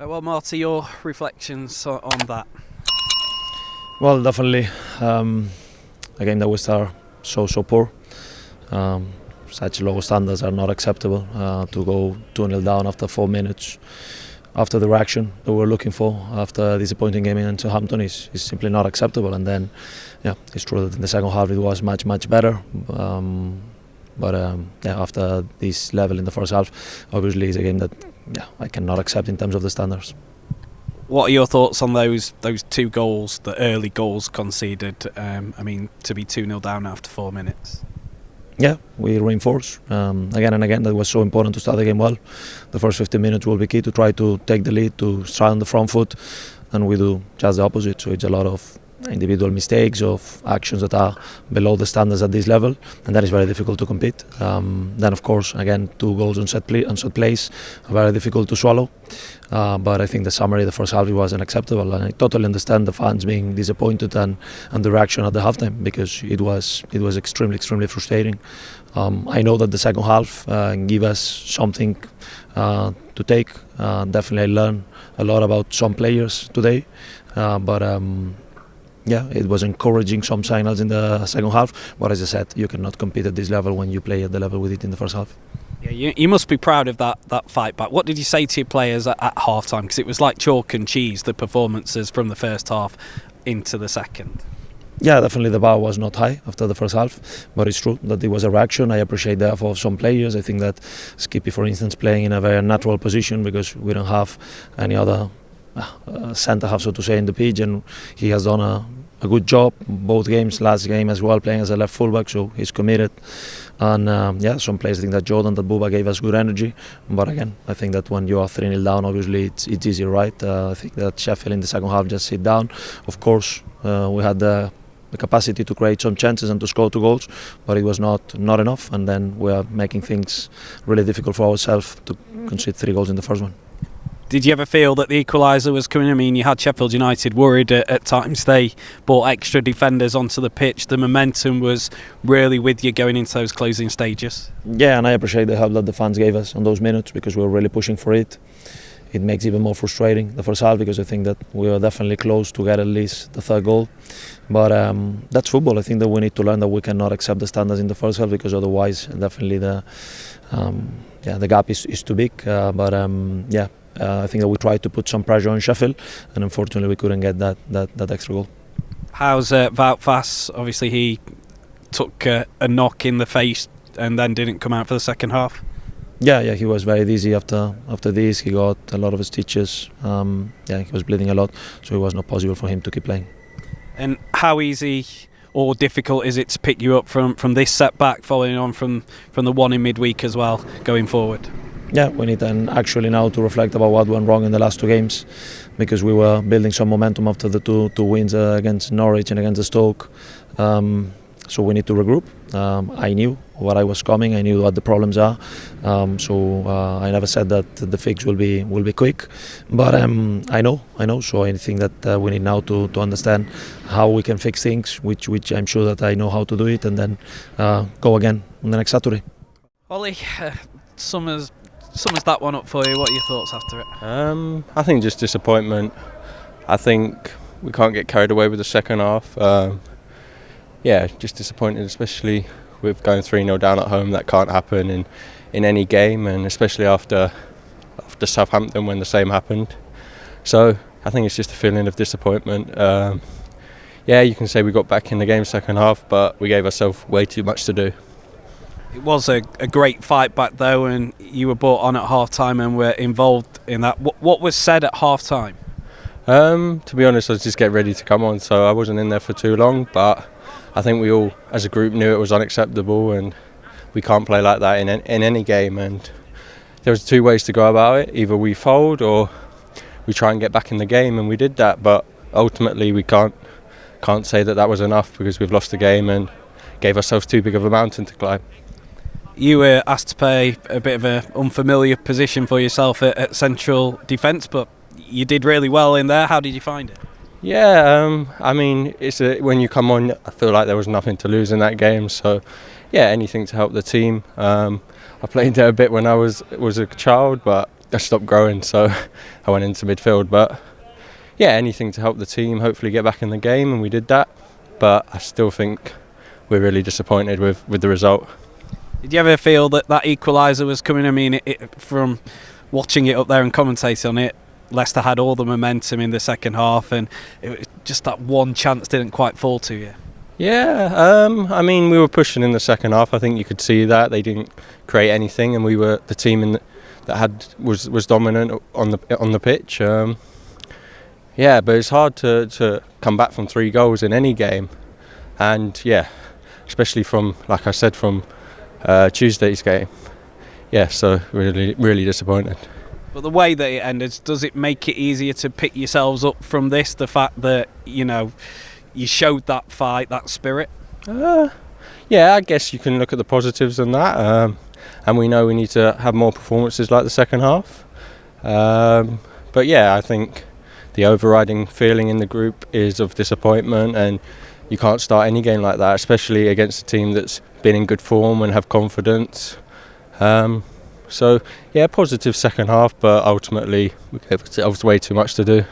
Well, Marty, your reflections on that? Well, definitely a game that we start so poor. Such low standards are not acceptable. To go 2-0 down after 4 minutes, after the reaction that we were looking for, after a disappointing game in Southampton is simply not acceptable. And then, yeah, it's true that in the second half it was much better. But after this level in the first half, obviously it's a game that I cannot accept in terms of the standards. What are your thoughts on those two goals, the early goals conceded? To be 2-0 down after 4 minutes. Yeah, we reinforce again and again that was so important to start the game well. The first 15 minutes will be key to try to take the lead, to strike on the front foot, and we do just the opposite. So it's a lot of individual mistakes, of actions that are below the standards at this level, and that is very difficult to compete. Then of course, again, 2 goals on set plays are very difficult to swallow. But I think the summary, the first half, it was unacceptable, and I totally understand the fans being disappointed and the reaction at the halftime, because it was extremely frustrating. I know that the second half gave us something to take. Definitely I learned a lot about some players today, it was encouraging, some signals in the second half. But as I said, you cannot compete at this level when you play at the level we did in the first half. Yeah, you must be proud of that fight back. What did you say to your players at half time? Because it was like chalk and cheese, the performances from the first half into the second. Yeah, definitely the bar was not high after the first half, but it's true that it was a reaction. I appreciate the effort of some players. I think that Skippy, for instance, playing in a very natural position because we don't have any other centre half, so to say, in the pitch, and he has done a good job both games, last game as well, playing as a left fullback, so he's committed. And some players, I think that Jordan, that Buba gave us good energy, but again, I think that when you are 3-0 down, obviously it's easy, right? I think that Sheffield in the second half just sit down. Of course, we had the capacity to create some chances and to score 2 goals, but it was not enough, and then we are making things really difficult for ourselves to concede 3 goals in the first one. Did you ever feel that the equaliser was coming? I mean, you had Sheffield United worried at times. They brought extra defenders onto the pitch. The momentum was really with you going into those closing stages. Yeah, and I appreciate the help that the fans gave us on those minutes, because we were really pushing for it. It makes it even more frustrating the first half, because I think that we were definitely close to get at least the 3rd goal. But that's football. I think that we need to learn that we cannot accept the standards in the first half, because otherwise definitely the gap is too big. I think that we tried to put some pressure on Sheffield, and unfortunately we couldn't get that extra goal. How's Wout Faes? Obviously he took a knock in the face and then didn't come out for the second half. Yeah, he was very dizzy after this. He got a lot of stitches. He was bleeding a lot, so it was not possible for him to keep playing. And how easy or difficult is it to pick you up from this setback, following on from the one in midweek as well, going forward? Yeah, we need actually now to reflect about what went wrong in the last 2 games, because we were building some momentum after the two wins against Norwich and against the Stoke. So we need to regroup. I knew what I was coming. I knew what the problems are. I never said that the fix will be quick, but I know. So I think that we need now to understand how we can fix things, which I'm sure that I know how to do it, and then go again on the next Saturday. Ollie, sums that one up for you. What are your thoughts after it? I think just disappointment. I think we can't get carried away with the second half. Just disappointed, especially with going 3-0 down at home. That can't happen in any game, and especially after Southampton when the same happened. So I think it's just a feeling of disappointment. You can say we got back in the game second half, but we gave ourselves way too much to do. It was a great fight back though, and you were brought on at half time and were involved in that. What was said at half time? To be honest, I was just getting ready to come on, so I wasn't in there for too long, but I think we all as a group knew it was unacceptable, and we can't play like that in any game. And there was 2 ways to go about it: either we fold or we try and get back in the game, and we did that, but ultimately we can't say that was enough, because we've lost the game and gave ourselves too big of a mountain to climb. You were asked to play a bit of an unfamiliar position for yourself at central defence, but you did really well in there. How did you find it? Yeah, when you come on, I feel like there was nothing to lose in that game. So, anything to help the team. I played there a bit when I was a child, but stopped growing, so I went into midfield. But yeah, anything to help the team hopefully get back in the game, and we did that. But I still think we're really disappointed with the result. Did you ever feel that equaliser was coming? I mean, from watching it up there and commentating on it, Leicester had all the momentum in the second half, and it was just that one chance didn't quite fall to you. Yeah, I mean, we were pushing in the second half. I think you could see that they didn't create anything, and we were the team that was dominant on the pitch. Yeah, but it's hard to come back from 3 goals in any game, and yeah, especially from, like I said, from Tuesday's game. Yeah, so really disappointed. But the way that it ended, does it make it easier to pick yourselves up from this? The fact that, you know, you showed that fight, that spirit? Yeah, I guess you can look at the positives in that. And we know we need to have more performances like the second half. But yeah, I think the overriding feeling in the group is of disappointment, and you can't start any game like that, especially against a team that's been in good form and have confidence. So yeah, positive second half, but ultimately there was way too much to do.